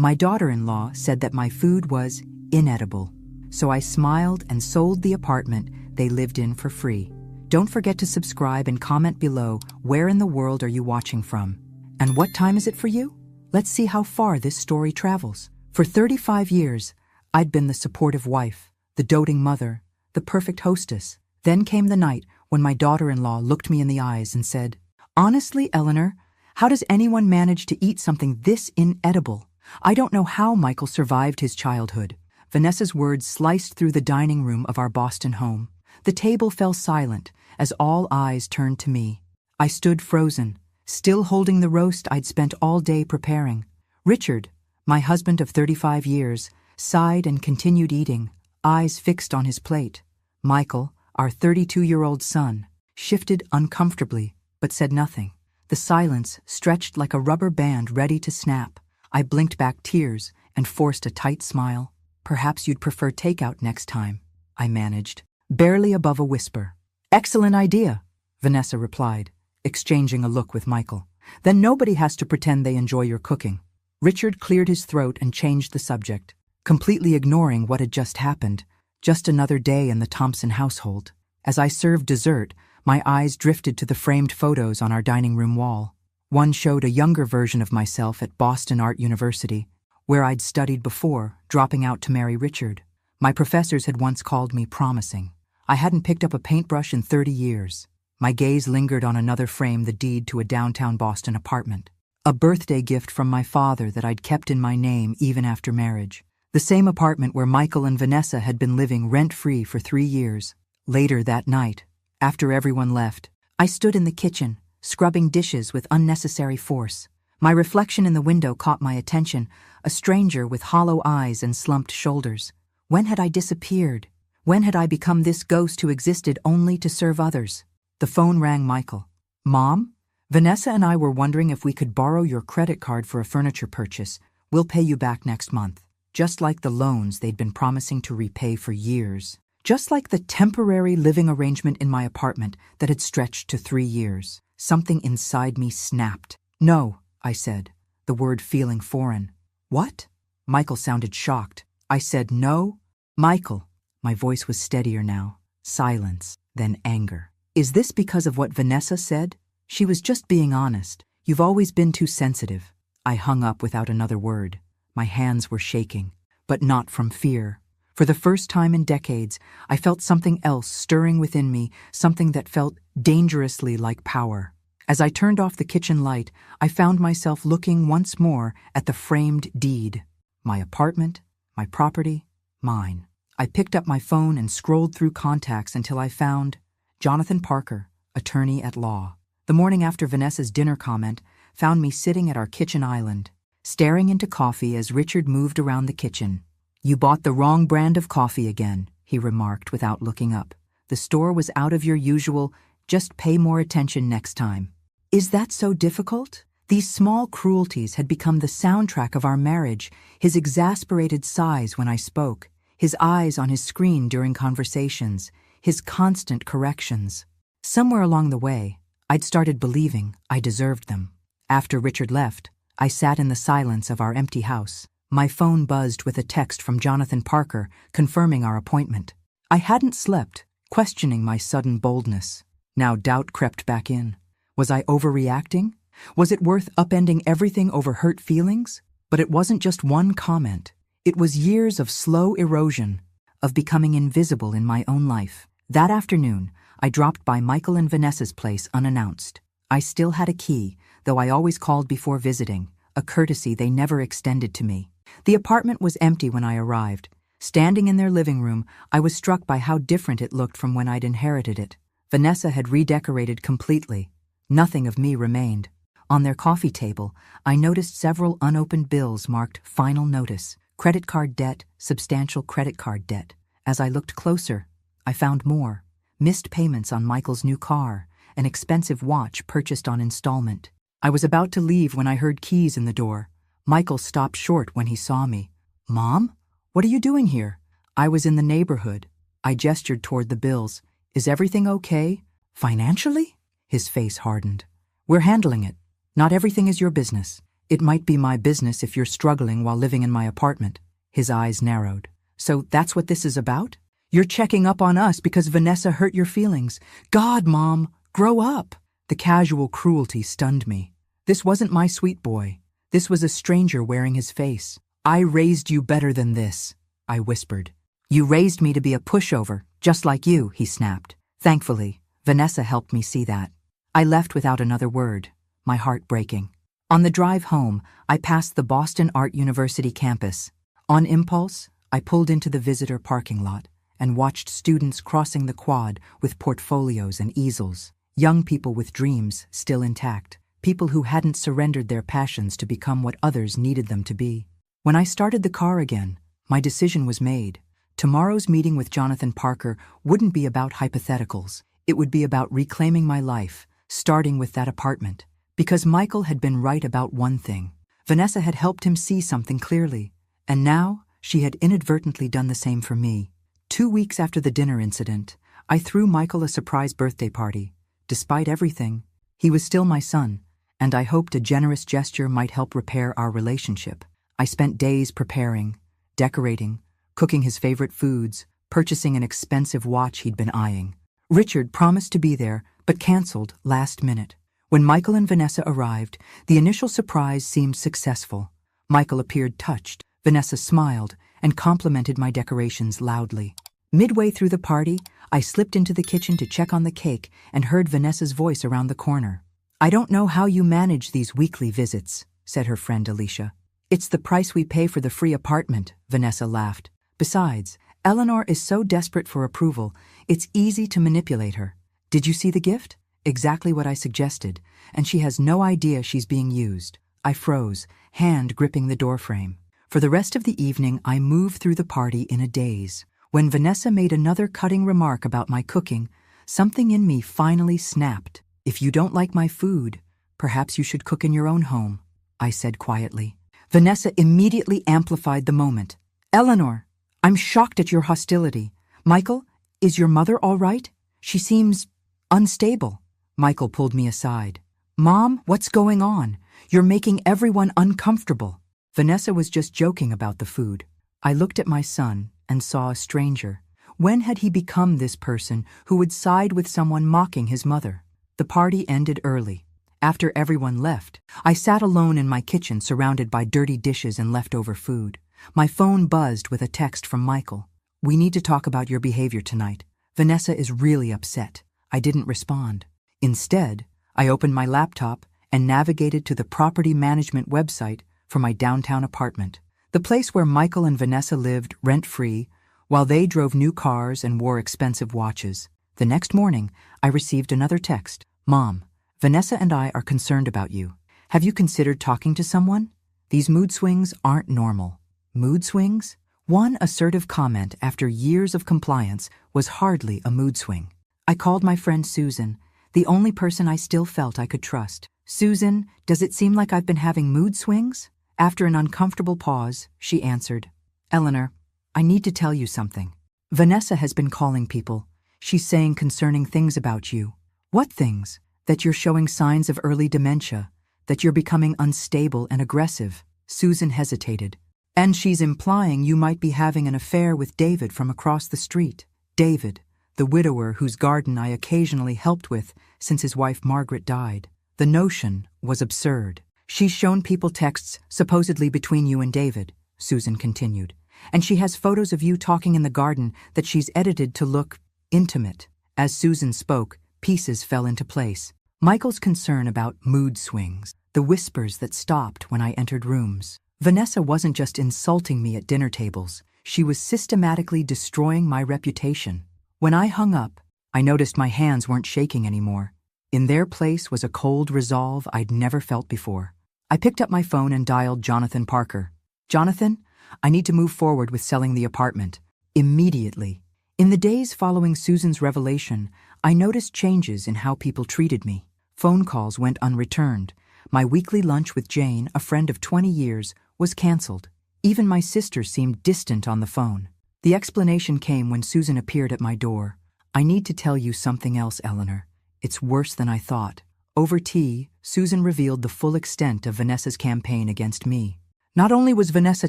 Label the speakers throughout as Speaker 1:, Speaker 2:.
Speaker 1: My daughter-in-law said that my food was inedible, so I smiled and sold the apartment they lived in for free. Don't forget to subscribe and comment below where in the world are you watching from. And what time is it for you? Let's see how far this story travels. For 35 years, I'd been the supportive wife, the doting mother, the perfect hostess. Then came the night when my daughter-in-law looked me in the eyes and said, "Honestly, Eleanor, how does anyone manage to eat something this inedible? I don't know how Michael survived his childhood." Vanessa's words sliced through the dining room of our Boston home. The table fell silent as all eyes turned to me. I stood frozen, still holding the roast I'd spent all day preparing. Richard, my husband of 35 years, sighed and continued eating, eyes fixed on his plate. Michael, our 32-year-old son, shifted uncomfortably, but said nothing. The silence stretched like a rubber band ready to snap. I blinked back tears and forced a tight smile. "Perhaps you'd prefer takeout next time," I managed, barely above a whisper. "Excellent idea," Vanessa replied, exchanging a look with Michael. "Then nobody has to pretend they enjoy your cooking." Richard cleared his throat and changed the subject, completely ignoring what had just happened. Just another day in the Thompson household. As I served dessert, my eyes drifted to the framed photos on our dining room wall. One showed a younger version of myself at Boston Art University, where I'd studied before, dropping out to marry Richard. My professors had once called me promising. I hadn't picked up a paintbrush in 30 years. My gaze lingered on another frame, the deed to a downtown Boston apartment. A birthday gift from my father that I'd kept in my name even after marriage. The same apartment where Michael and Vanessa had been living rent-free for 3 years. Later that night, after everyone left, I stood in the kitchen, scrubbing dishes with unnecessary force. My reflection in the window caught my attention, a stranger with hollow eyes and slumped shoulders. When had I disappeared? When had I become this ghost who existed only to serve others? The phone rang. Michael. "Mom? Vanessa and I were wondering if we could borrow your credit card for a furniture purchase. We'll pay you back next month." Just like the loans they'd been promising to repay for years. Just like the temporary living arrangement in my apartment that had stretched to 3 years. Something inside me snapped. "No," I said, the word feeling foreign. "What?" Michael sounded shocked. I said, "No." "Michael." My voice was steadier now. Silence, then anger. "Is this because of what Vanessa said? She was just being honest. You've always been too sensitive." I hung up without another word. My hands were shaking, but not from fear. For the first time in decades, I felt something else stirring within me, something that felt dangerously like power. As I turned off the kitchen light, I found myself looking once more at the framed deed. My apartment, my property, mine. I picked up my phone and scrolled through contacts until I found Jonathan Parker, attorney at law. The morning after Vanessa's dinner comment found me sitting at our kitchen island, staring into coffee as Richard moved around the kitchen. "You bought the wrong brand of coffee again," he remarked without looking up. "The store was out of your usual, just pay more attention next time." Is that so difficult? These small cruelties had become the soundtrack of our marriage, his exasperated sighs when I spoke, his eyes on his screen during conversations, his constant corrections. Somewhere along the way, I'd started believing I deserved them. After Richard left, I sat in the silence of our empty house. My phone buzzed with a text from Jonathan Parker confirming our appointment. I hadn't slept, questioning my sudden boldness. Now doubt crept back in. Was I overreacting? Was it worth upending everything over hurt feelings? But it wasn't just one comment. It was years of slow erosion, of becoming invisible in my own life. That afternoon, I dropped by Michael and Vanessa's place unannounced. I still had a key, though I always called before visiting, a courtesy they never extended to me. The apartment was empty when I arrived. Standing in their living room, I was struck by how different it looked from when I'd inherited it. Vanessa had redecorated completely. Nothing of me remained. On their coffee table, I noticed several unopened bills marked Final Notice, credit card debt, substantial credit card debt. As I looked closer, I found more. Missed payments on Michael's new car, an expensive watch purchased on installment. I was about to leave when I heard keys in the door. Michael stopped short when he saw me. "Mom? What are you doing here?" "I was in the neighborhood." I gestured toward the bills. "Is everything okay? Financially?" His face hardened. "We're handling it. Not everything is your business. It might be my business if you're struggling while living in my apartment. His eyes narrowed. So that's what this is about? You're checking up on us because Vanessa hurt your feelings. God, Mom, grow up. The casual cruelty stunned me. This wasn't my sweet boy. This was a stranger wearing his face. I raised you better than this, I whispered. You raised me to be a pushover, just like you, he snapped. Thankfully, Vanessa helped me see that. I left without another word, my heart breaking. On the drive home, I passed the Boston Art University campus. On impulse, I pulled into the visitor parking lot and watched students crossing the quad with portfolios and easels. Young people with dreams still intact. People who hadn't surrendered their passions to become what others needed them to be. When I started the car again, my decision was made. Tomorrow's meeting with Jonathan Parker wouldn't be about hypotheticals. It would be about reclaiming my life, starting with that apartment. Because Michael had been right about one thing. Vanessa had helped him see something clearly. And now, she had inadvertently done the same for me. 2 weeks after the dinner incident, I threw Michael a surprise birthday party. Despite everything, he was still my son, and I hoped a generous gesture might help repair our relationship. I spent days preparing, decorating, cooking his favorite foods, purchasing an expensive watch he'd been eyeing. Richard promised to be there, but canceled last minute. When Michael and Vanessa arrived, the initial surprise seemed successful. Michael appeared touched. Vanessa smiled and complimented my decorations loudly. Midway through the party, I slipped into the kitchen to check on the cake and heard Vanessa's voice around the corner. I don't know how you manage these weekly visits, said her friend Alicia. It's the price we pay for the free apartment, Vanessa laughed. Besides, Eleanor is so desperate for approval, it's easy to manipulate her. Did you see the gift? Exactly what I suggested, and she has no idea she's being used. I froze, hand gripping the doorframe. For the rest of the evening, I moved through the party in a daze. When Vanessa made another cutting remark about my cooking, something in me finally snapped. If you don't like my food, perhaps you should cook in your own home, I said quietly. Vanessa immediately amplified the moment. Eleanor, I'm shocked at your hostility. Michael, is your mother all right? She seems unstable. Michael pulled me aside. Mom, what's going on? You're making everyone uncomfortable. Vanessa was just joking about the food. I looked at my son and saw a stranger. When had he become this person who would side with someone mocking his mother? The party ended early. After everyone left, I sat alone in my kitchen surrounded by dirty dishes and leftover food. My phone buzzed with a text from Michael. We need to talk about your behavior tonight. Vanessa is really upset. I didn't respond. Instead, I opened my laptop and navigated to the property management website for my downtown apartment. The place where Michael and Vanessa lived rent-free while they drove new cars and wore expensive watches. The next morning, I received another text. Mom, Vanessa and I are concerned about you. Have you considered talking to someone? These mood swings aren't normal. Mood swings? One assertive comment after years of compliance was hardly a mood swing. I called my friend Susan, the only person I still felt I could trust. Susan, does it seem like I've been having mood swings? After an uncomfortable pause, she answered, Eleanor, I need to tell you something. Vanessa has been calling people. She's saying concerning things about you. What things? That you're showing signs of early dementia, that you're becoming unstable and aggressive. Susan hesitated. And she's implying you might be having an affair with David from across the street. David, the widower whose garden I occasionally helped with since his wife Margaret died. The notion was absurd. She's shown people texts supposedly between you and David, Susan continued, and she has photos of you talking in the garden that she's edited to look intimate. As Susan spoke, pieces fell into place. Michael's concern about mood swings, the whispers that stopped when I entered rooms. Vanessa wasn't just insulting me at dinner tables, she was systematically destroying my reputation. When I hung up, I noticed my hands weren't shaking anymore. In their place was a cold resolve I'd never felt before. I picked up my phone and dialed Jonathan Parker. Jonathan, I need to move forward with selling the apartment. Immediately. In the days following Susan's revelation, I noticed changes in how people treated me. Phone calls went unreturned. My weekly lunch with Jane, a friend of 20 years, was canceled. Even my sister seemed distant on the phone. The explanation came when Susan appeared at my door. I need to tell you something else, Eleanor. It's worse than I thought. Over tea, Susan revealed the full extent of Vanessa's campaign against me. Not only was Vanessa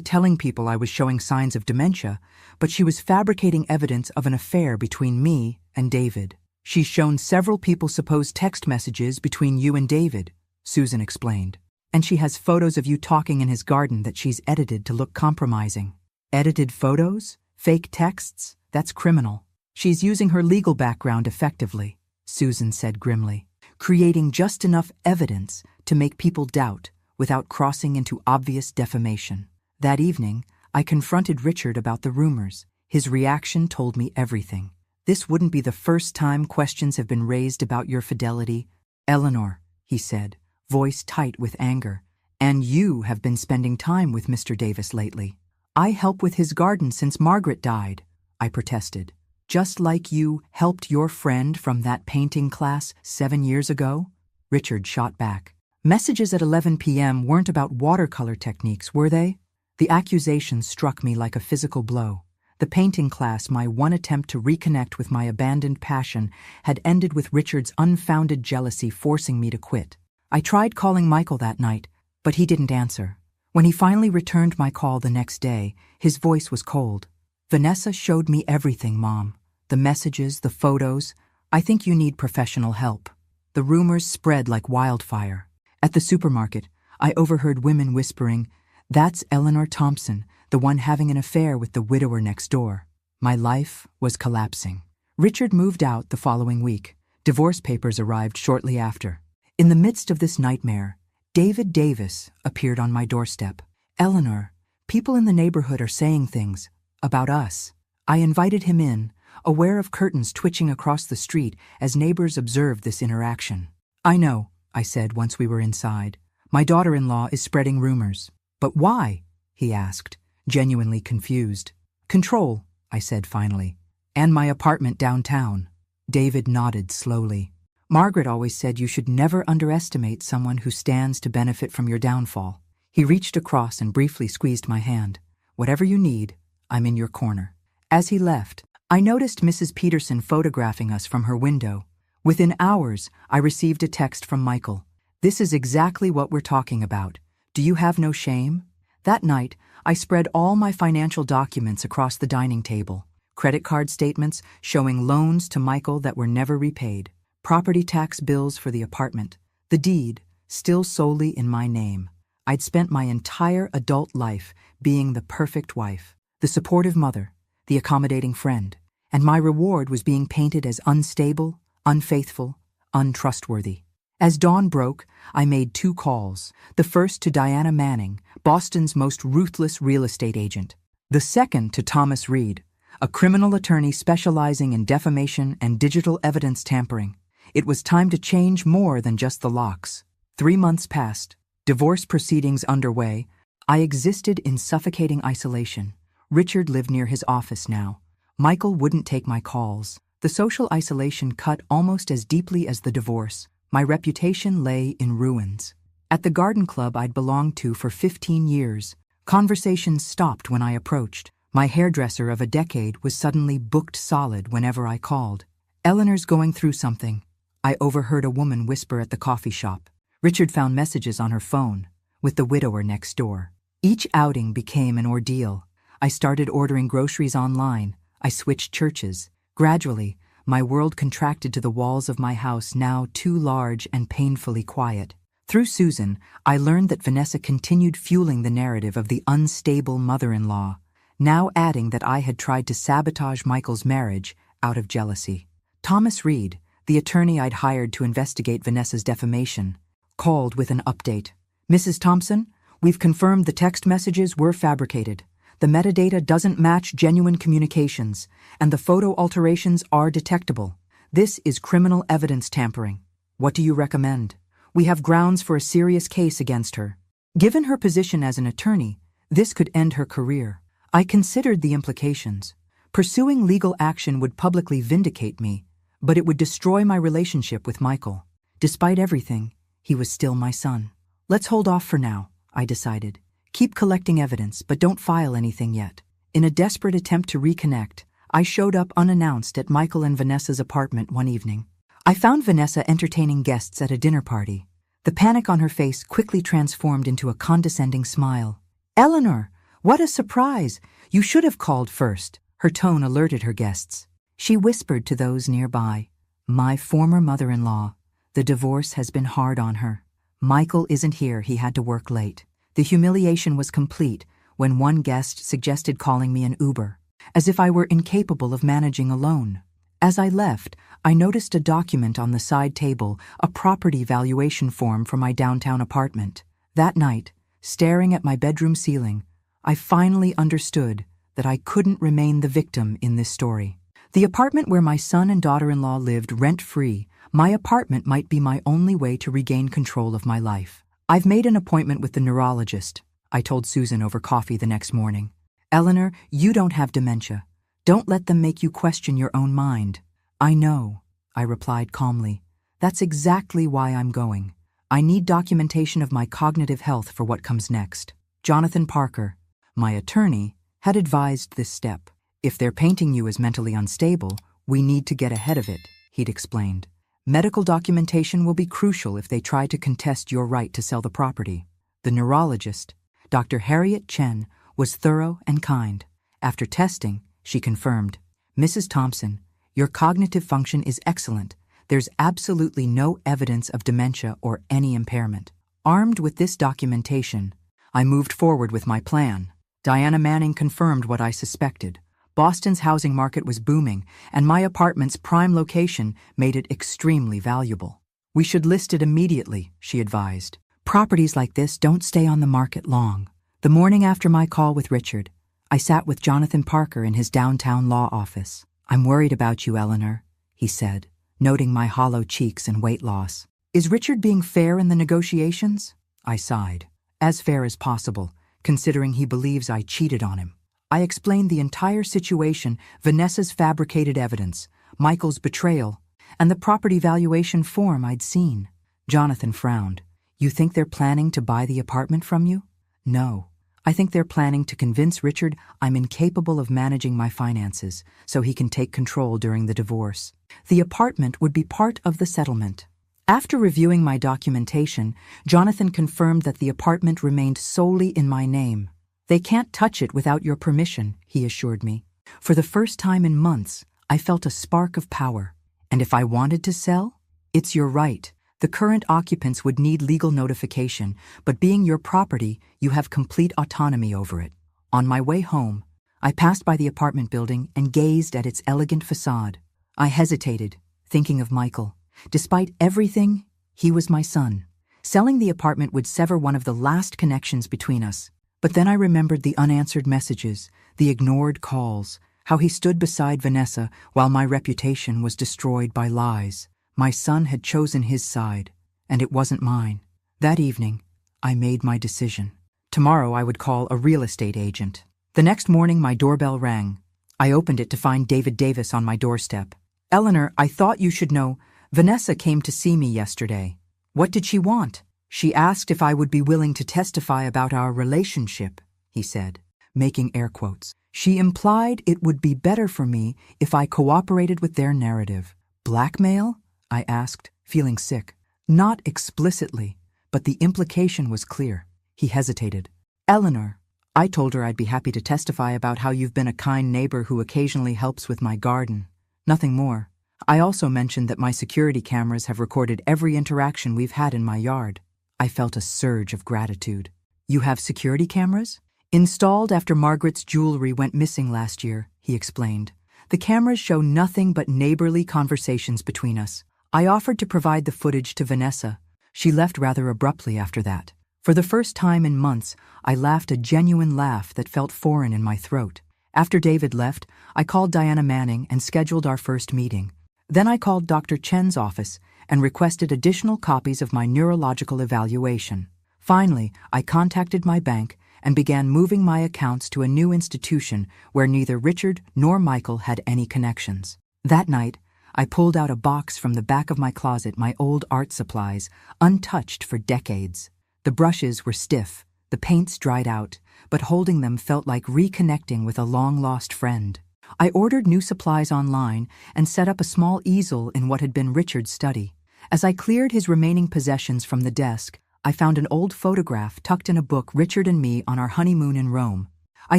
Speaker 1: telling people I was showing signs of dementia, but she was fabricating evidence of an affair between me and David. She's shown several people supposed text messages between you and David, Susan explained. And she has photos of you talking in his garden that she's edited to look compromising. Edited photos? Fake texts? That's criminal. She's using her legal background effectively, Susan said grimly, creating just enough evidence to make people doubt without crossing into obvious defamation. That evening, I confronted Richard about the rumors. His reaction told me everything. This wouldn't be the first time questions have been raised about your fidelity. Eleanor, he said, voice tight with anger, and you have been spending time with Mr. Davis lately. I help with his garden since Margaret died, I protested. Just like you helped your friend from that painting class 7 years ago? Richard shot back. Messages at 11 p.m. weren't about watercolor techniques, were they? The accusation struck me like a physical blow. The painting class, my one attempt to reconnect with my abandoned passion, had ended with Richard's unfounded jealousy forcing me to quit. I tried calling Michael that night, but he didn't answer. When he finally returned my call the next day, his voice was cold. Vanessa showed me everything, Mom. The messages, the photos. I think you need professional help. The rumors spread like wildfire. At the supermarket, I overheard women whispering, "That's Eleanor Thompson, the one having an affair with the widower next door." My life was collapsing. Richard moved out the following week. Divorce papers arrived shortly after. In the midst of this nightmare, David Davis appeared on my doorstep. "Eleanor, people in the neighborhood are saying things about us." I invited him in, aware of curtains twitching across the street as neighbors observed this interaction. "I know," I said once we were inside. "My daughter-in-law is spreading rumors." "But why?" he asked, genuinely confused. "Control," I said finally. "And my apartment downtown." David nodded slowly. "Margaret always said you should never underestimate someone who stands to benefit from your downfall." He reached across and briefly squeezed my hand. "Whatever you need, I'm in your corner." As he left, I noticed Mrs. Peterson photographing us from her window. Within hours, I received a text from Michael. "This is exactly what we're talking about. Do you have no shame?" That night, I spread all my financial documents across the dining table. Credit card statements showing loans to Michael that were never repaid. Property tax bills for the apartment. The deed, still solely in my name. I'd spent my entire adult life being the perfect wife, the supportive mother, the accommodating friend, and my reward was being painted as unstable, unfaithful, untrustworthy. As dawn broke, I made 2 calls, the first to Diana Manning, Boston's most ruthless real estate agent, the second to Thomas Reed, a criminal attorney specializing in defamation and digital evidence tampering. It was time to change more than just the locks. 3 months passed, divorce proceedings underway. I existed in suffocating isolation. Richard lived near his office now. Michael wouldn't take my calls. The social isolation cut almost as deeply as the divorce. My reputation lay in ruins. At the garden club I'd belonged to for 15 years, conversations stopped when I approached. My hairdresser of a decade was suddenly booked solid whenever I called. "Eleanor's going through something," I overheard a woman whisper at the coffee shop. Richard found messages on her phone, with the widower next door. Each outing became an ordeal. I started ordering groceries online. I switched churches. Gradually, my world contracted to the walls of my house, now too large and painfully quiet. Through Susan, I learned that Vanessa continued fueling the narrative of the unstable mother-in-law, now adding that I had tried to sabotage Michael's marriage out of jealousy. Thomas Reed, the attorney I'd hired to investigate Vanessa's defamation, called with an update. "Mrs. Thompson, we've confirmed the text messages were fabricated. The metadata doesn't match genuine communications, and the photo alterations are detectable. This is criminal evidence tampering. What do you recommend? We have grounds for a serious case against her." Given her position as an attorney, this could end her career. I considered the implications. Pursuing legal action would publicly vindicate me, but it would destroy my relationship with Michael. Despite everything, he was still my son. "Let's hold off for now," I decided. "Keep collecting evidence, but don't file anything yet." In a desperate attempt to reconnect, I showed up unannounced at Michael and Vanessa's apartment one evening. I found Vanessa entertaining guests at a dinner party. The panic on her face quickly transformed into a condescending smile. "Eleanor, what a surprise! You should have called first." Her tone alerted her guests. She whispered to those nearby, "My former mother-in-law. The divorce has been hard on her. Michael isn't here, he had to work late." The humiliation was complete when one guest suggested calling me an Uber, as if I were incapable of managing alone. As I left, I noticed a document on the side table, a property valuation form for my downtown apartment. That night, staring at my bedroom ceiling, I finally understood that I couldn't remain the victim in this story. The apartment where my son and daughter-in-law lived rent-free, my apartment might be my only way to regain control of my life. "I've made an appointment with the neurologist," I told Susan over coffee the next morning. "Eleanor, you don't have dementia. Don't let them make you question your own mind." "I know," I replied calmly. "That's exactly why I'm going. I need documentation of my cognitive health for what comes next." Jonathan Parker, my attorney, had advised this step. "If they're painting you as mentally unstable, we need to get ahead of it," he'd explained. "Medical documentation will be crucial if they try to contest your right to sell the property." The neurologist, Dr. Harriet Chen, was thorough and kind. After testing, she confirmed, "Mrs. Thompson, your cognitive function is excellent. There's absolutely no evidence of dementia or any impairment." Armed with this documentation, I moved forward with my plan. Diana Manning confirmed what I suspected. Boston's housing market was booming, and my apartment's prime location made it extremely valuable. "We should list it immediately," she advised. "Properties like this don't stay on the market long." The morning after my call with Richard, I sat with Jonathan Parker in his downtown law office. "I'm worried about you, Eleanor," he said, noting my hollow cheeks and weight loss. "Is Richard being fair in the negotiations?" I sighed. "As fair as possible, considering he believes I cheated on him." I explained the entire situation, Vanessa's fabricated evidence, Michael's betrayal, and the property valuation form I'd seen. Jonathan frowned. "You think they're planning to buy the apartment from you?" "No. I think they're planning to convince Richard I'm incapable of managing my finances, so he can take control during the divorce. The apartment would be part of the settlement." After reviewing my documentation, Jonathan confirmed that the apartment remained solely in my name. "They can't touch it without your permission," he assured me. For the first time in months, I felt a spark of power. "And if I wanted to sell? It's your right. The current occupants would need legal notification, but being your property, you have complete autonomy over it." On my way home, I passed by the apartment building and gazed at its elegant facade. I hesitated, thinking of Michael. Despite everything, he was my son. Selling the apartment would sever one of the last connections between us. But then I remembered the unanswered messages, the ignored calls, how he stood beside Vanessa while my reputation was destroyed by lies. My son had chosen his side, and it wasn't mine. That evening, I made my decision. Tomorrow I would call a real estate agent. The next morning my doorbell rang. I opened it to find David Davis on my doorstep. "Eleanor, I thought you should know. Vanessa came to see me yesterday." "What did she want?" "She asked if I would be willing to testify about our relationship," he said, making air quotes. "She implied it would be better for me if I cooperated with their narrative." "Blackmail?" I asked, feeling sick. "Not explicitly, but the implication was clear." He hesitated. "Eleanor, I told her I'd be happy to testify about how you've been a kind neighbor who occasionally helps with my garden. Nothing more. I also mentioned that my security cameras have recorded every interaction we've had in my yard." I felt a surge of gratitude. "You have security cameras?" "Installed after Margaret's jewelry went missing last year," he explained. "The cameras show nothing but neighborly conversations between us. I offered to provide the footage to Vanessa. She left rather abruptly after that. For the first time in months, I laughed a genuine laugh that felt foreign in my throat. After David left, I called Diana Manning and scheduled our first meeting. Then I called Dr. Chen's office and requested additional copies of my neurological evaluation. Finally, I contacted my bank and began moving my accounts to a new institution where neither Richard nor Michael had any connections. That night, I pulled out a box from the back of my closet, my old art supplies, untouched for decades. The brushes were stiff, the paints dried out, but holding them felt like reconnecting with a long-lost friend. I ordered new supplies online and set up a small easel in what had been Richard's study. As I cleared his remaining possessions from the desk, I found an old photograph tucked in a book, Richard and me on our honeymoon in Rome. I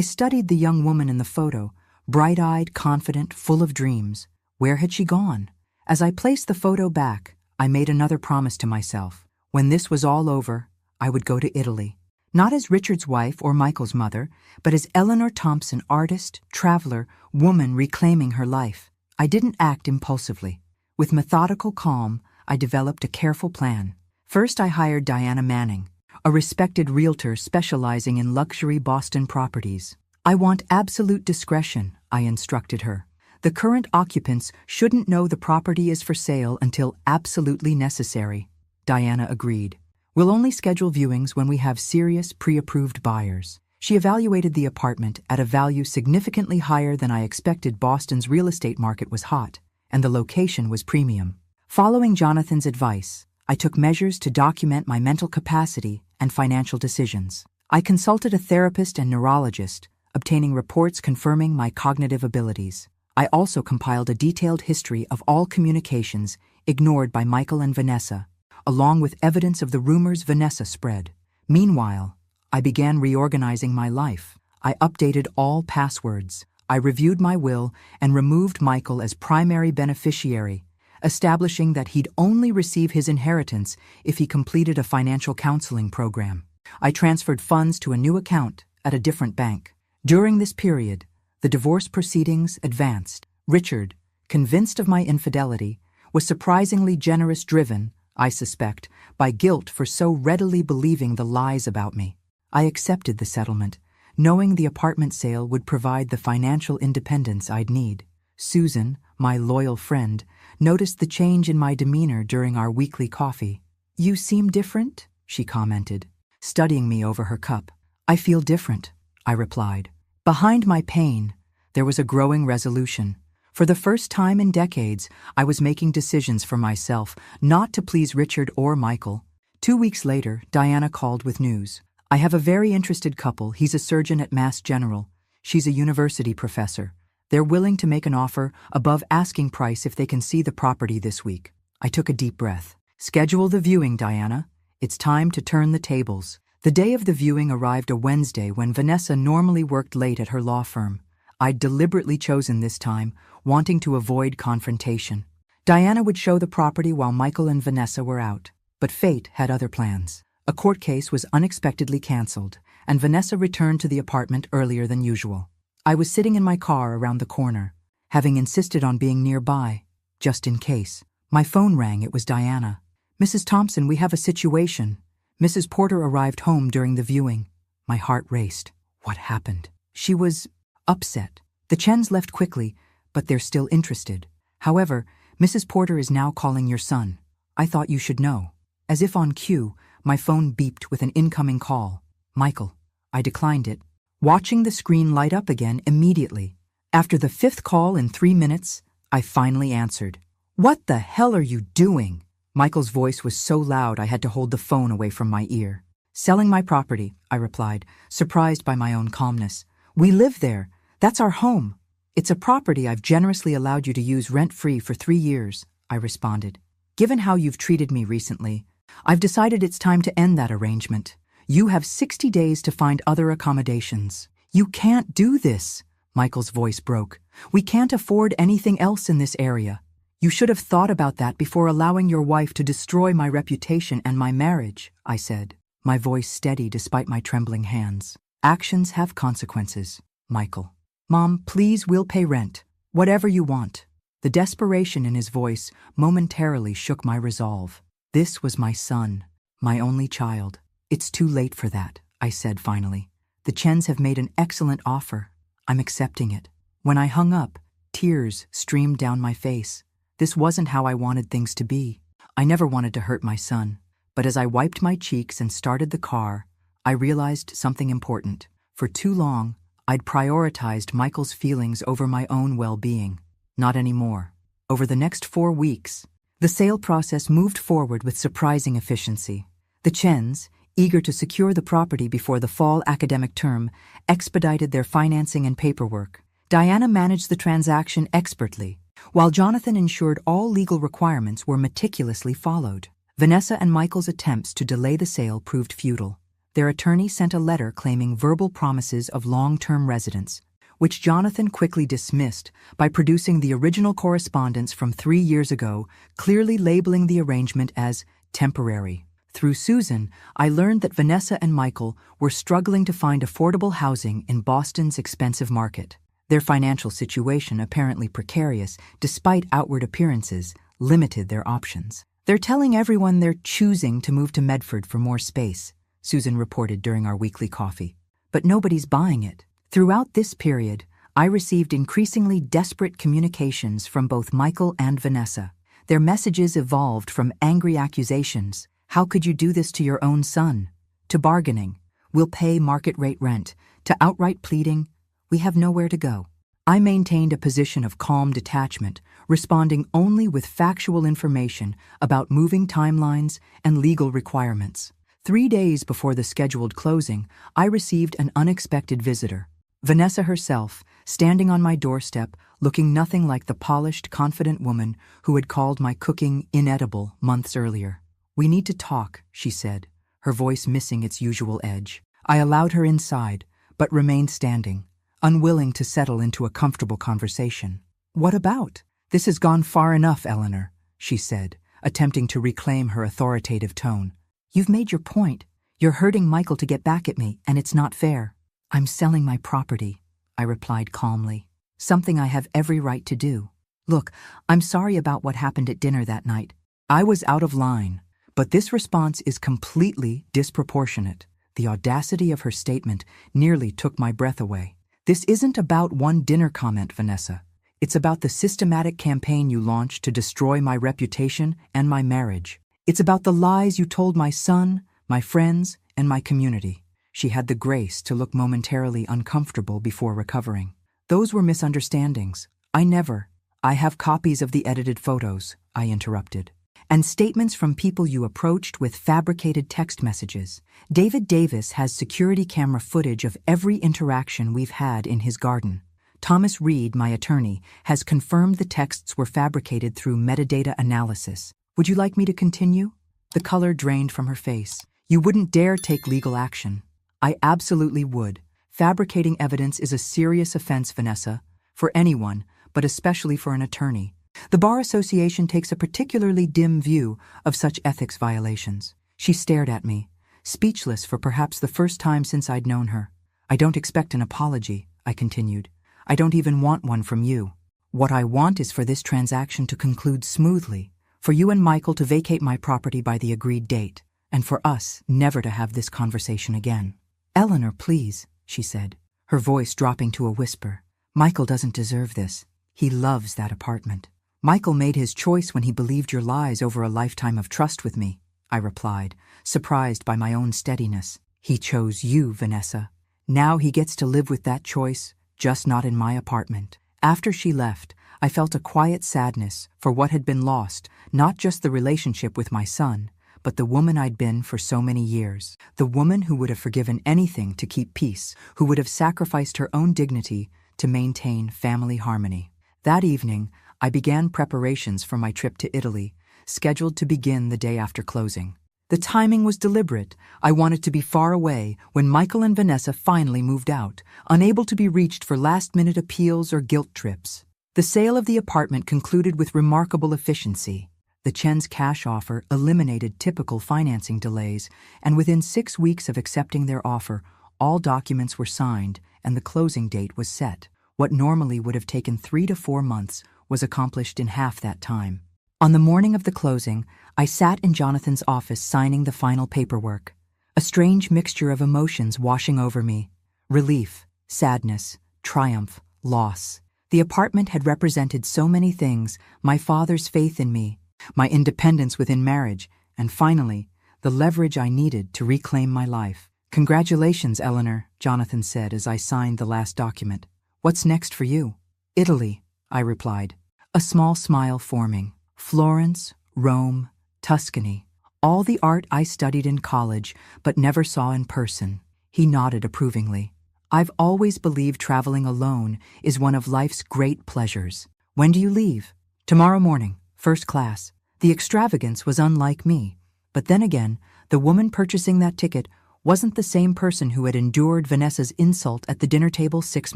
Speaker 1: studied the young woman in the photo, bright-eyed, confident, full of dreams. Where had she gone? As I placed the photo back, I made another promise to myself. When this was all over, I would go to Italy. Not as Richard's wife or Michael's mother, but as Eleanor Thompson, artist, traveler, woman reclaiming her life. I didn't act impulsively. With methodical calm, I developed a careful plan. First, I hired Diana Manning, a respected realtor specializing in luxury Boston properties. I want absolute discretion, I instructed her. The current occupants shouldn't know the property is for sale until absolutely necessary. Diana agreed. We'll only schedule viewings when we have serious, pre-approved buyers. She evaluated the apartment at a value significantly higher than I expected. Boston's real estate market was hot, and the location was premium. Following Jonathan's advice, I took measures to document my mental capacity and financial decisions. I consulted a therapist and neurologist, obtaining reports confirming my cognitive abilities. I also compiled a detailed history of all communications ignored by Michael and Vanessa, along with evidence of the rumors Vanessa spread. Meanwhile, I began reorganizing my life. I updated all passwords. I reviewed my will and removed Michael as primary beneficiary, establishing that he'd only receive his inheritance if he completed a financial counseling program. I transferred funds to a new account at a different bank. During this period, the divorce proceedings advanced. Richard, convinced of my infidelity, was surprisingly generous, driven, I suspect, by guilt for so readily believing the lies about me. I accepted the settlement, knowing the apartment sale would provide the financial independence I'd need. Susan, my loyal friend, noticed the change in my demeanor during our weekly coffee. "You seem different," she commented, studying me over her cup. "I feel different," I replied. Behind my pain, there was a growing resolution. For the first time in decades, I was making decisions for myself, not to please Richard or Michael. 2 weeks later, Diana called with news. "I have a very interested couple. He's a surgeon at Mass General. She's a university professor. They're willing to make an offer above asking price if they can see the property this week." I took a deep breath. "Schedule the viewing, Diana. It's time to turn the tables." The day of the viewing arrived a Wednesday when Vanessa normally worked late at her law firm. I'd deliberately chosen this time, wanting to avoid confrontation. Diana would show the property while Michael and Vanessa were out. But fate had other plans. A court case was unexpectedly canceled, and Vanessa returned to the apartment earlier than usual. I was sitting in my car around the corner, having insisted on being nearby, just in case. My phone rang. It was Diana. "Mrs. Thompson, we have a situation. Mrs. Porter arrived home during the viewing." My heart raced. What happened? She was upset. "The Chens left quickly, but they're still interested. However, Mrs. Porter is now calling your son. I thought you should know." As if on cue, my phone beeped with an incoming call. "Michael." I declined it, watching the screen light up again immediately. After the 5th call in 3 minutes, I finally answered. "What the hell are you doing?" Michael's voice was so loud I had to hold the phone away from my ear. "Selling my property," I replied, surprised by my own calmness. "We live there. That's our home. It's a property I've generously allowed you to use rent-free for 3 years, I responded. "Given how you've treated me recently, I've decided it's time to end that arrangement. You have 60 days to find other accommodations." "You can't do this," Michael's voice broke. "We can't afford anything else in this area. You should have thought about that before allowing your wife to destroy my reputation and my marriage," I said, my voice steady despite my trembling hands. "Actions have consequences, Michael." "Mom, please, we'll pay rent. Whatever you want." The desperation in his voice momentarily shook my resolve. This was my son, my only child. "It's too late for that," I said finally. "The Chens have made an excellent offer. I'm accepting it." When I hung up, tears streamed down my face. This wasn't how I wanted things to be. I never wanted to hurt my son. But as I wiped my cheeks and started the car, I realized something important. For too long, I'd prioritized Michael's feelings over my own well-being. Not anymore. Over the next 4 weeks, the sale process moved forward with surprising efficiency. The Chens, eager to secure the property before the fall academic term, expedited their financing and paperwork. Diana managed the transaction expertly. while Jonathan ensured all legal requirements were meticulously followed. Vanessa and Michael's attempts to delay the sale proved futile. Their attorney sent a letter claiming verbal promises of long-term residence, which Jonathan quickly dismissed by producing the original correspondence from 3 years ago, clearly labeling the arrangement as temporary. Through Susan, I learned that Vanessa and Michael were struggling to find affordable housing in Boston's expensive market. Their financial situation, apparently precarious despite outward appearances, limited their options. "They're telling everyone they're choosing to move to Medford for more space," Susan reported during our weekly coffee. "But nobody's buying it." Throughout this period, I received increasingly desperate communications from both Michael and Vanessa. Their messages evolved from angry accusations, "How could you do this to your own son?" to bargaining, "We'll pay market-rate rent," to outright pleading, "We have nowhere to go." I maintained a position of calm detachment, responding only with factual information about moving timelines and legal requirements. 3 days before the scheduled closing, I received an unexpected visitor. Vanessa herself, standing on my doorstep, looking nothing like the polished, confident woman who had called my cooking inedible months earlier. "We need to talk," she said, her voice missing its usual edge. I allowed her inside, but remained standing, unwilling to settle into a comfortable conversation. "What about? This has gone far enough, Eleanor," she said, attempting to reclaim her authoritative tone. "You've made your point. You're hurting Michael to get back at me, and it's not fair." "I'm selling my property," I replied calmly, "something I have every right to do. Look, I'm sorry about what happened at dinner that night." I was out of line, but this response is completely disproportionate. The audacity of her statement nearly took my breath away. "This isn't about one dinner comment, Vanessa. It's about the systematic campaign you launched to destroy my reputation and my marriage. It's about the lies you told my son, my friends, and my community." She had the grace to look momentarily uncomfortable before recovering. "Those were misunderstandings. I have copies of the edited photos," I interrupted. "And statements from people you approached with fabricated text messages. David Davis has security camera footage of every interaction we've had in his garden. Thomas Reed, my attorney, has confirmed the texts were fabricated through metadata analysis. Would you like me to continue?" The color drained from her face. "You wouldn't dare take legal action." "I absolutely would. Fabricating evidence is a serious offense, Vanessa, for anyone, but especially for an attorney. The Bar Association takes a particularly dim view of such ethics violations." She stared at me, speechless for perhaps the first time since I'd known her. "I don't expect an apology," I continued. "I don't even want one from you. What I want is for this transaction to conclude smoothly, for you and Michael to vacate my property by the agreed date, and for us never to have this conversation again." "Eleanor, please," she said, her voice dropping to a whisper. "Michael doesn't deserve this. He loves that apartment." "Michael made his choice when he believed your lies over a lifetime of trust with me," I replied, surprised by my own steadiness. "He chose you, Vanessa. Now he gets to live with that choice, just not in my apartment." After she left, I felt a quiet sadness for what had been lost, not just the relationship with my son, but the woman I'd been for so many years. The woman who would have forgiven anything to keep peace, who would have sacrificed her own dignity to maintain family harmony. That evening, I began preparations for my trip to Italy, scheduled to begin the day after closing. The timing was deliberate. I wanted to be far away when Michael and Vanessa finally moved out, unable to be reached for last-minute appeals or guilt trips. The sale of the apartment concluded with remarkable efficiency. The Chen's cash offer eliminated typical financing delays, and within 6 weeks of accepting their offer, all documents were signed and the closing date was set. What normally would have taken 3 to 4 months was accomplished in half that time. On the morning of the closing, I sat in Jonathan's office signing the final paperwork. A strange mixture of emotions washing over me: relief, sadness, triumph, loss. The apartment had represented so many things: my father's faith in me, my independence within marriage, and finally, the leverage I needed to reclaim my life. "Congratulations, Eleanor," Jonathan said as I signed the last document. "What's next for you?" "Italy," I replied, a small smile forming. "Florence, Rome, Tuscany, all the art I studied in college but never saw in person." He nodded approvingly. "I've always believed traveling alone is one of life's great pleasures. When do you leave? Tomorrow morning, first class. The extravagance was unlike me. But then again, the woman purchasing that ticket wasn't the same person who had endured Vanessa's insult at the dinner table 6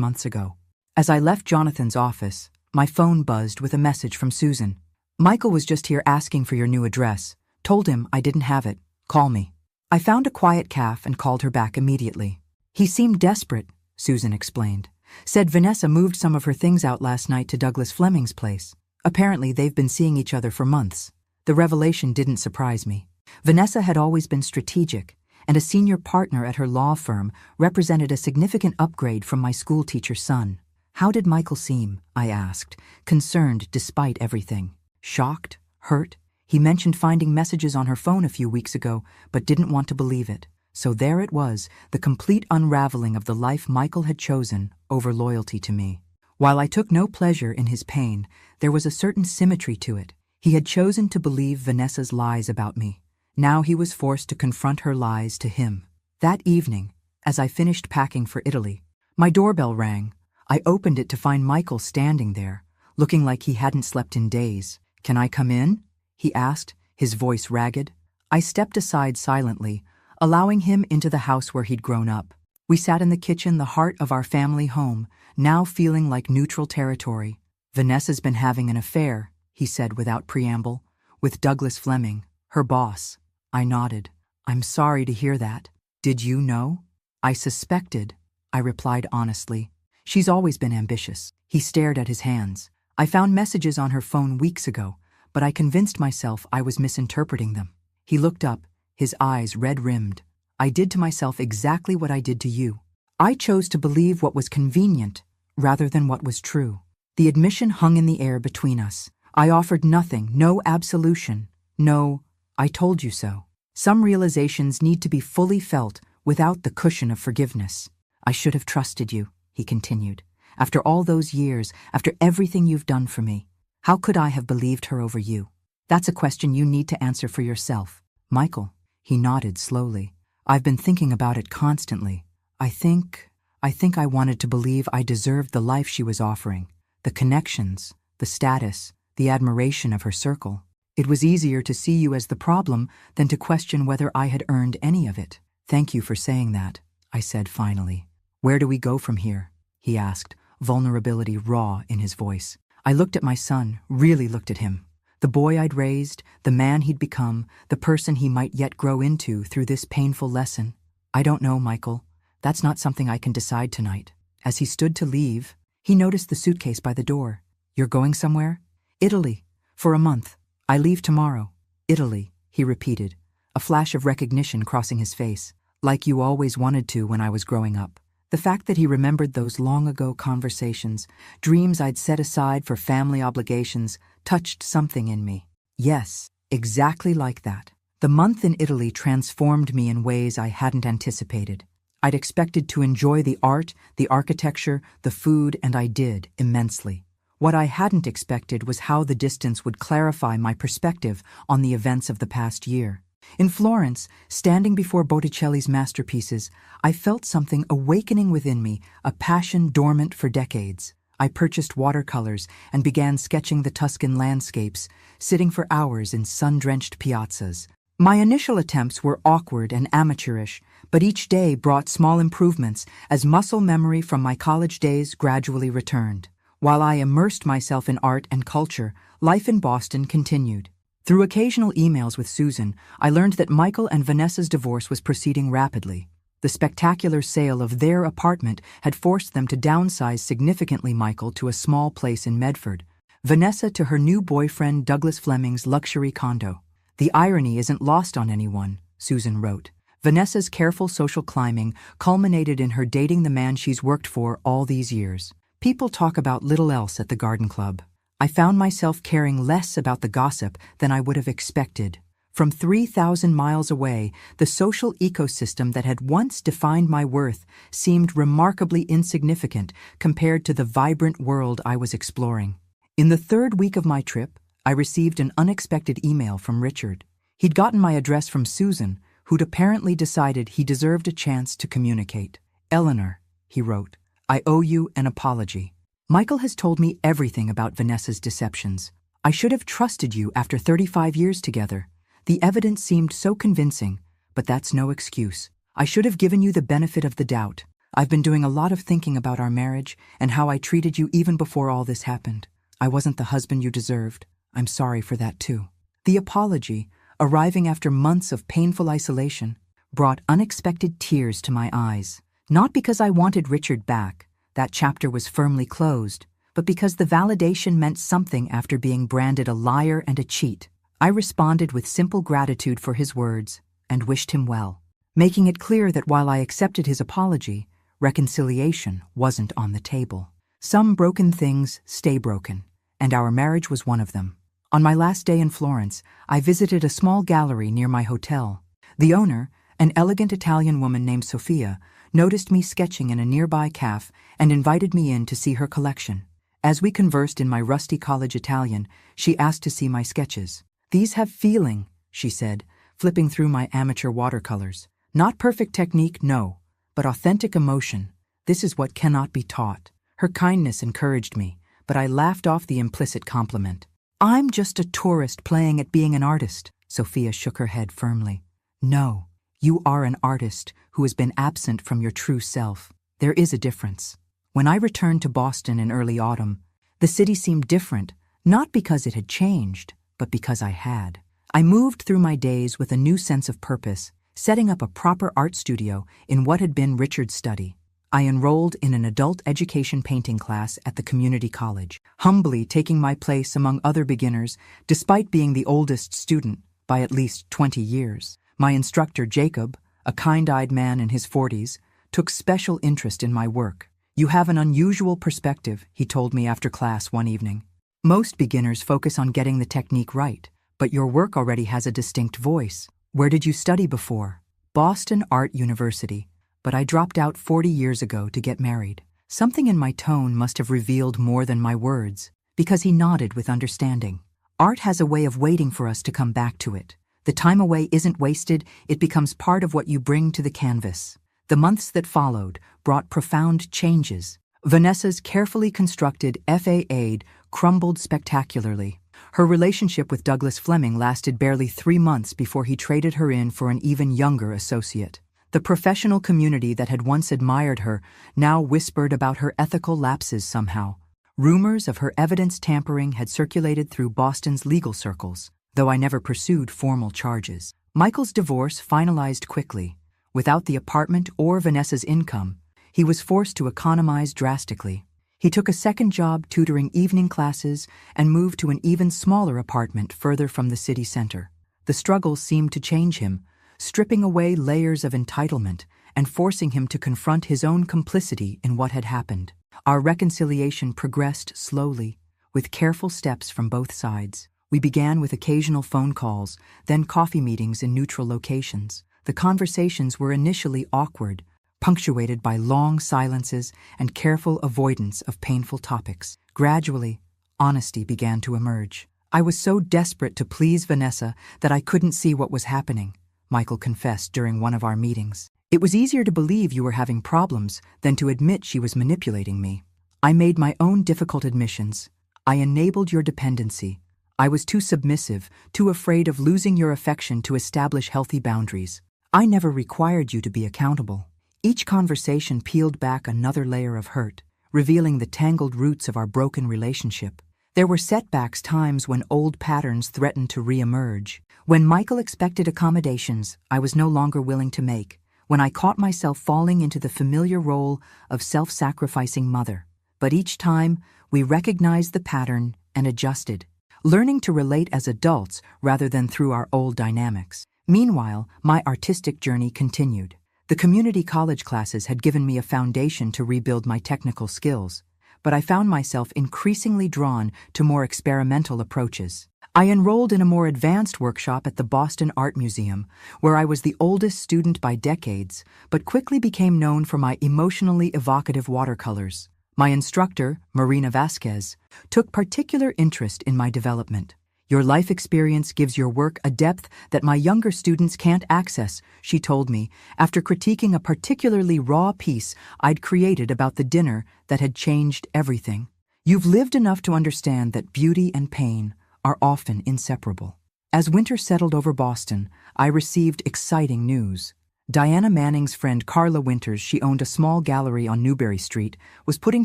Speaker 1: months ago. As I left Jonathan's office, my phone buzzed with a message from Susan. Michael was just here asking for your new address. Told him I didn't have it. Call me. I found a quiet cafe and called her back immediately. He seemed desperate, Susan explained. Said Vanessa moved some of her things out last night to Douglas Fleming's place. Apparently they've been seeing each other for months. The revelation didn't surprise me. Vanessa had always been strategic, and a senior partner at her law firm represented a significant upgrade from my schoolteacher's son. How did Michael seem? I asked, concerned despite everything. Shocked? Hurt? He mentioned finding messages on her phone a few weeks ago, but didn't want to believe it. So there it was, the complete unraveling of the life Michael had chosen over loyalty to me. While I took no pleasure in his pain, there was a certain symmetry to it. He had chosen to believe Vanessa's lies about me. Now he was forced to confront her lies to him. That evening, as I finished packing for Italy, my doorbell rang. I opened it to find Michael standing there, looking like he hadn't slept in days. "Can I come in?" he asked, his voice ragged. I stepped aside silently, allowing him into the house where he'd grown up. We sat in the kitchen, the heart of our family home, now feeling like neutral territory. "Vanessa's been having an affair," he said without preamble, "with Douglas Fleming, her boss." I nodded. "I'm sorry to hear that. Did you know?" "I suspected," I replied honestly. "She's always been ambitious." He stared at his hands. "I found messages on her phone weeks ago, but I convinced myself I was misinterpreting them." He looked up, his eyes red-rimmed. "I did to myself exactly what I did to you. I chose to believe what was convenient rather than what was true." The admission hung in the air between us. I offered nothing, no absolution, no, "I told you so." Some realizations need to be fully felt without the cushion of forgiveness. "I should have trusted you," he continued. "After all those years, after everything you've done for me, how could I have believed her over you? That's a question you need to answer for yourself." "Michael," he nodded slowly. "I've been thinking about it constantly. I think I wanted to believe I deserved the life she was offering, the connections, the status, the admiration of her circle. It was easier to see you as the problem than to question whether I had earned any of it." "Thank you for saying that," I said finally. "Where do we go from here?" he asked, vulnerability raw in his voice. I looked at my son, really looked at him. The boy I'd raised, the man he'd become, the person he might yet grow into through this painful lesson. "I don't know, Michael. That's not something I can decide tonight." As he stood to leave, he noticed the suitcase by the door. "You're going somewhere?" "Italy. For a month. I leave tomorrow." "Italy," he repeated, a flash of recognition crossing his face. "Like you always wanted to when I was growing up." The fact that he remembered those long-ago conversations, dreams I'd set aside for family obligations, touched something in me. Yes, exactly like that. The month in Italy transformed me in ways I hadn't anticipated. I'd expected to enjoy the art, the architecture, the food, and I did, immensely. What I hadn't expected was how the distance would clarify my perspective on the events of the past year. In Florence, standing before Botticelli's masterpieces, I felt something awakening within me, a passion dormant for decades. I purchased watercolors and began sketching the Tuscan landscapes, sitting for hours in sun-drenched piazzas. My initial attempts were awkward and amateurish, but each day brought small improvements as muscle memory from my college days gradually returned. While I immersed myself in art and culture, life in Boston continued. Through occasional emails with Susan, I learned that Michael and Vanessa's divorce was proceeding rapidly. The spectacular sale of their apartment had forced them to downsize significantly, Michael to a small place in Medford, Vanessa to her new boyfriend Douglas Fleming's luxury condo. "The irony isn't lost on anyone," Susan wrote. "Vanessa's careful social climbing culminated in her dating the man she's worked for all these years. People talk about little else at the garden club. I found myself caring less about the gossip than I would have expected. From 3,000 miles away, the social ecosystem that had once defined my worth seemed remarkably insignificant compared to the vibrant world I was exploring." In the third week of my trip, I received an unexpected email from Richard. He'd gotten my address from Susan, who'd apparently decided he deserved a chance to communicate. "Eleanor," he wrote, "I owe you an apology. Michael has told me everything about Vanessa's deceptions. I should have trusted you after 35 years together. The evidence seemed so convincing, but that's no excuse. I should have given you the benefit of the doubt. I've been doing a lot of thinking about our marriage and how I treated you even before all this happened. I wasn't the husband you deserved. I'm sorry for that too. The apology, arriving after months of painful isolation, brought unexpected tears to my eyes. Not because I wanted Richard back, that chapter was firmly closed, but because the validation meant something after being branded a liar and a cheat. I responded with simple gratitude for his words and wished him well, making it clear that while I accepted his apology, reconciliation wasn't on the table. Some broken things stay broken, and our marriage was one of them. On my last day in Florence, I visited a small gallery near my hotel. The owner, an elegant Italian woman named Sofia, noticed me sketching in a nearby cafe and invited me in to see her collection. As we conversed in my rusty college Italian, she asked to see my sketches. "These have feeling," she said, flipping through my amateur watercolors. "Not perfect technique, no, but authentic emotion. This is what cannot be taught." Her kindness encouraged me, but I laughed off the implicit compliment. "I'm just a tourist playing at being an artist." Sophia shook her head firmly. "No, you are an artist who has been absent from your true self. There is a difference." When I returned to Boston in early autumn, the city seemed different, not because it had changed, but because I had. I moved through my days with a new sense of purpose, setting up a proper art studio in what had been Richard's study. I enrolled in an adult education painting class at the community college, humbly taking my place among other beginners despite being the oldest student by at least 20 years. My instructor, Jacob, a kind-eyed man in his 40s, took special interest in my work. "You have an unusual perspective," he told me after class one evening. "Most beginners focus on getting the technique right, but your work already has a distinct voice. Where did you study before?" "Boston Art University, but I dropped out 40 years ago to get married." Something in my tone must have revealed more than my words, because he nodded with understanding. Art has a way of waiting for us to come back to it. The time away isn't wasted, it becomes part of what you bring to the canvas. The months that followed brought profound changes. Vanessa's carefully constructed FA aid crumbled spectacularly. Her relationship with Douglas Fleming lasted barely 3 months before he traded her in for an even younger associate. The professional community that had once admired her now whispered about her ethical lapses somehow. Rumors of her evidence tampering had circulated through Boston's legal circles, though I never pursued formal charges. Michael's divorce finalized quickly. Without the apartment or Vanessa's income, he was forced to economize drastically. He took a second job tutoring evening classes and moved to an even smaller apartment further from the city center. The struggle seemed to change him, stripping away layers of entitlement and forcing him to confront his own complicity in what had happened. Our reconciliation progressed slowly, with careful steps from both sides. We began with occasional phone calls, then coffee meetings in neutral locations. The conversations were initially awkward, punctuated by long silences and careful avoidance of painful topics. Gradually, honesty began to emerge. "I was so desperate to please Vanessa that I couldn't see what was happening," Michael confessed during one of our meetings. "It was easier to believe you were having problems than to admit she was manipulating me. I made my own difficult admissions. I enabled your dependency. I was too submissive, too afraid of losing your affection to establish healthy boundaries. I never required you to be accountable." Each conversation peeled back another layer of hurt, revealing the tangled roots of our broken relationship. There were setbacks, times when old patterns threatened to re-emerge. When Michael expected accommodations I was no longer willing to make, when I caught myself falling into the familiar role of self-sacrificing mother. But each time, we recognized the pattern and adjusted, learning to relate as adults rather than through our old dynamics. Meanwhile, my artistic journey continued. The community college classes had given me a foundation to rebuild my technical skills, but I found myself increasingly drawn to more experimental approaches. I enrolled in a more advanced workshop at the Boston Art Museum, where I was the oldest student by decades, but quickly became known for my emotionally evocative watercolors. My instructor, Marina Vasquez, took particular interest in my development. "Your life experience gives your work a depth that my younger students can't access," she told me after critiquing a particularly raw piece I'd created about the dinner that had changed everything. You've lived enough to understand that beauty and pain are often inseparable. As winter settled over Boston, I received exciting news. Diana Manning's friend Carla Winters, she owned a small gallery on Newbury Street, was putting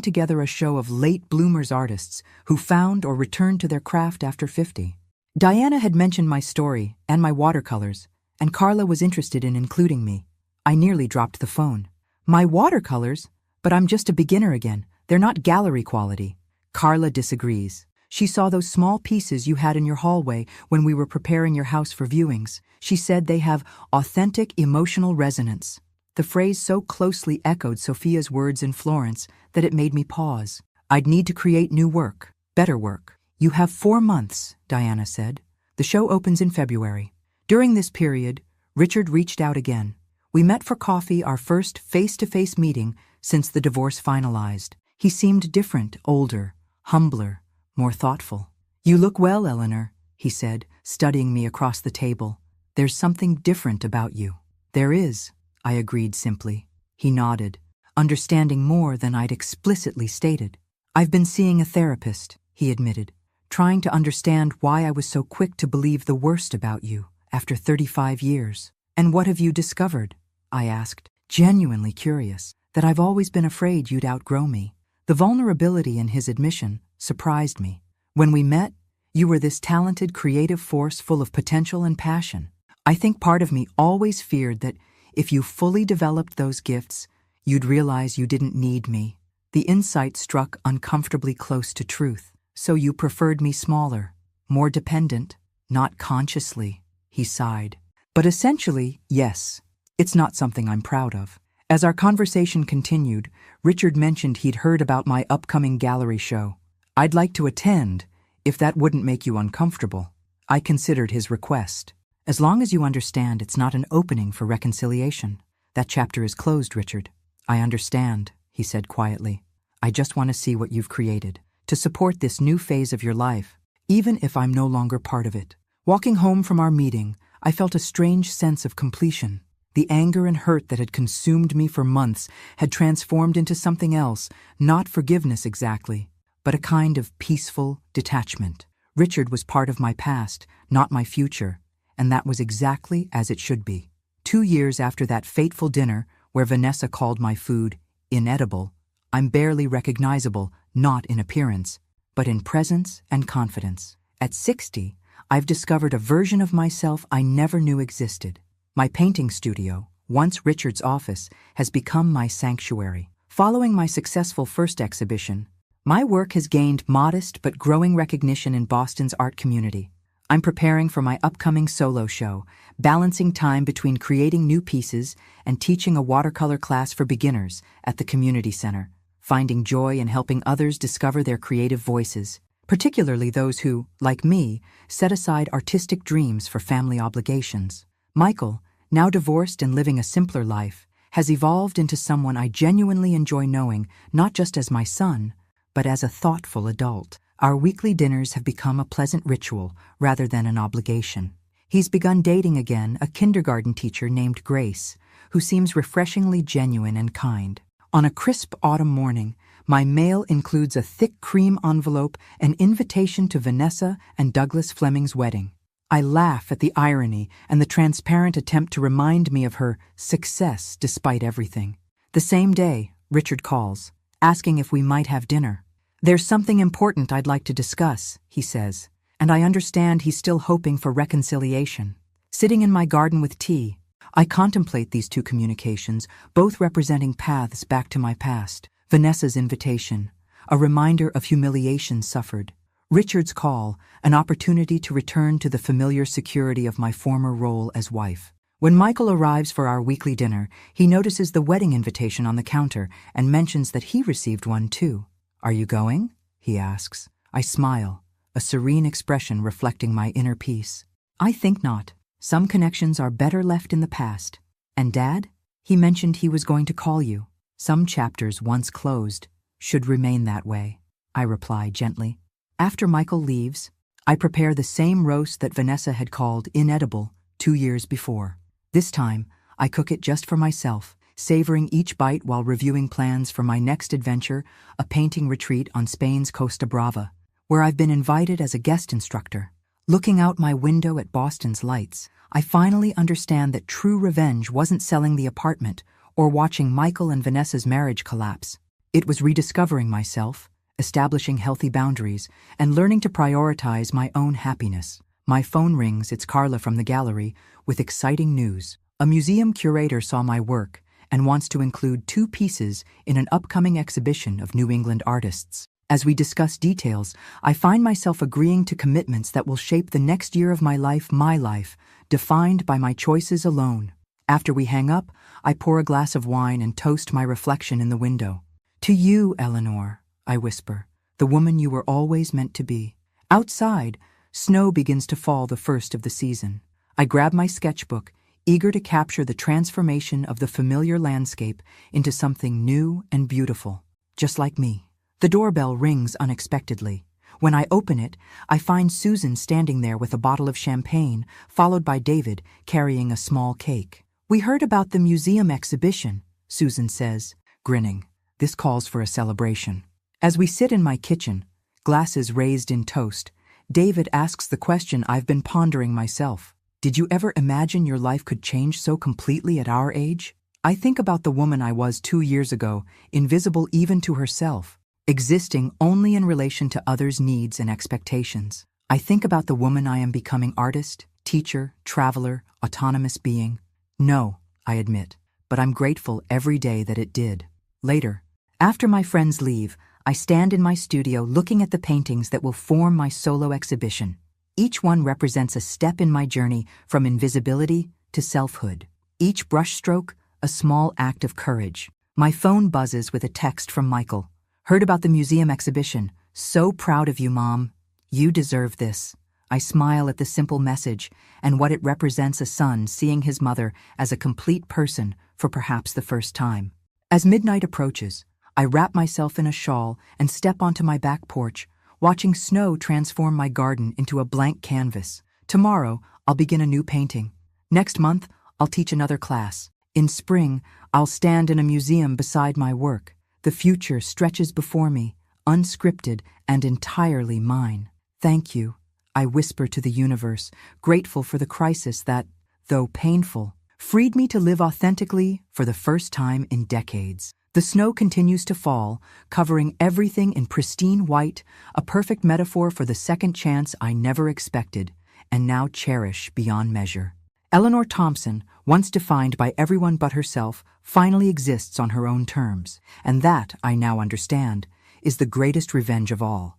Speaker 1: together a show of late bloomers artists who found or returned to their craft after 50. Diana had mentioned my story and my watercolors, and Carla was interested in including me. I nearly dropped the phone. My watercolors? But I'm just a beginner again. They're not gallery quality. Carla disagrees. She saw those small pieces you had in your hallway when we were preparing your house for viewings. She said they have authentic emotional resonance. The phrase so closely echoed Sophia's words in Florence that it made me pause. I'd need to create new work, better work. You have 4 months, Diana said. The show opens in February. During this period, Richard reached out again. We met for coffee, our first face-to-face meeting since the divorce finalized. He seemed different, older, humbler, more thoughtful. You look well, Eleanor, he said, studying me across the table. There's something different about you. There is, I agreed simply. He nodded, understanding more than I'd explicitly stated. I've been seeing a therapist, he admitted, trying to understand why I was so quick to believe the worst about you after 35 years. And what have you discovered? I asked, genuinely curious, that I've always been afraid you'd outgrow me. The vulnerability in his admission surprised me. When we met, you were this talented, creative force full of potential and passion. I think part of me always feared that if you fully developed those gifts, you'd realize you didn't need me. The insight struck uncomfortably close to truth. So you preferred me smaller, more dependent, not consciously, he sighed. But essentially, yes, it's not something I'm proud of. As our conversation continued, Richard mentioned he'd heard about my upcoming gallery show. I'd like to attend, if that wouldn't make you uncomfortable. I considered his request. As long as you understand it's not an opening for reconciliation. That chapter is closed, Richard. I understand, he said quietly. I just want to see what you've created, to support this new phase of your life, even if I'm no longer part of it. Walking home from our meeting, I felt a strange sense of completion. The anger and hurt that had consumed me for months had transformed into something else, not forgiveness exactly, but a kind of peaceful detachment. Richard was part of my past, not my future, and that was exactly as it should be. 2 years after that fateful dinner where Vanessa called my food inedible, I'm barely recognizable, not in appearance, but in presence and confidence. At 60, I've discovered a version of myself I never knew existed. My painting studio, once Richard's office, has become my sanctuary. Following my successful first exhibition, my work has gained modest but growing recognition in Boston's art community. I'm preparing for my upcoming solo show, balancing time between creating new pieces and teaching a watercolor class for beginners at the community center, finding joy in helping others discover their creative voices, particularly those who, like me, set aside artistic dreams for family obligations. Michael, now divorced and living a simpler life, has evolved into someone I genuinely enjoy knowing, not just as my son, but as a thoughtful adult. Our weekly dinners have become a pleasant ritual rather than an obligation. He's begun dating again a kindergarten teacher named Grace, who seems refreshingly genuine and kind. On a crisp autumn morning, my mail includes a thick cream envelope, an invitation to Vanessa and Douglas Fleming's wedding. I laugh at the irony and the transparent attempt to remind me of her success despite everything. The same day, Richard calls, asking if we might have dinner. There's something important I'd like to discuss, he says, and I understand he's still hoping for reconciliation. Sitting in my garden with tea, I contemplate these two communications, both representing paths back to my past. Vanessa's invitation, a reminder of humiliation suffered. Richard's call, an opportunity to return to the familiar security of my former role as wife. When Michael arrives for our weekly dinner, he notices the wedding invitation on the counter and mentions that he received one too. Are you going? He asks. I smile, a serene expression reflecting my inner peace. I think not. Some connections are better left in the past. And Dad? He mentioned he was going to call you. Some chapters once closed should remain that way, I reply gently. After Michael leaves, I prepare the same roast that Vanessa had called inedible 2 years before. This time, I cook it just for myself, savoring each bite while reviewing plans for my next adventure, a painting retreat on Spain's Costa Brava, where I've been invited as a guest instructor. Looking out my window at Boston's lights, I finally understand that true revenge wasn't selling the apartment or watching Michael and Vanessa's marriage collapse. It was rediscovering myself, establishing healthy boundaries, and learning to prioritize my own happiness. My phone rings, it's Carla from the gallery, with exciting news. A museum curator saw my work and wants to include 2 pieces in an upcoming exhibition of New England artists. As we discuss details, I find myself agreeing to commitments that will shape the next year of my life, defined by my choices alone. After we hang up, I pour a glass of wine and toast my reflection in the window. To you, Eleanor, I whisper, the woman you were always meant to be. Outside, snow begins to fall, the first of the season. I grab my sketchbook, eager to capture the transformation of the familiar landscape into something new and beautiful, just like me. The doorbell rings unexpectedly. When I open it, I find Susan standing there with a bottle of champagne, followed by David carrying a small cake. We heard about the museum exhibition, Susan says, grinning. This calls for a celebration. As we sit in my kitchen, glasses raised in toast, David asks the question I've been pondering myself. Did you ever imagine your life could change so completely at our age? I think about the woman I was 2 years ago, invisible even to herself, existing only in relation to others' needs and expectations. I think about the woman I am becoming, artist, teacher, traveler, autonomous being. No, I admit, but I'm grateful every day that it did. Later, after my friends leave, I stand in my studio looking at the paintings that will form my solo exhibition. Each one represents a step in my journey from invisibility to selfhood. Each brushstroke, a small act of courage. My phone buzzes with a text from Michael. Heard about the museum exhibition. So proud of you, Mom. You deserve this. I smile at the simple message and what it represents, a son seeing his mother as a complete person for perhaps the first time. As midnight approaches, I wrap myself in a shawl and step onto my back porch, watching snow transform my garden into a blank canvas. Tomorrow, I'll begin a new painting. Next month, I'll teach another class. In spring, I'll stand in a museum beside my work. The future stretches before me, unscripted and entirely mine. Thank you, I whisper to the universe, grateful for the crisis that, though painful, freed me to live authentically for the first time in decades. The snow continues to fall, covering everything in pristine white, a perfect metaphor for the second chance I never expected and now cherish beyond measure. Eleanor Thompson, once defined by everyone but herself, finally exists on her own terms, and that, I now understand, is the greatest revenge of all.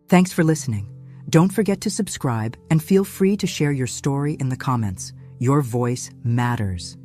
Speaker 1: Thanks for listening. Don't forget to subscribe and feel free to share your story in the comments. Your voice matters.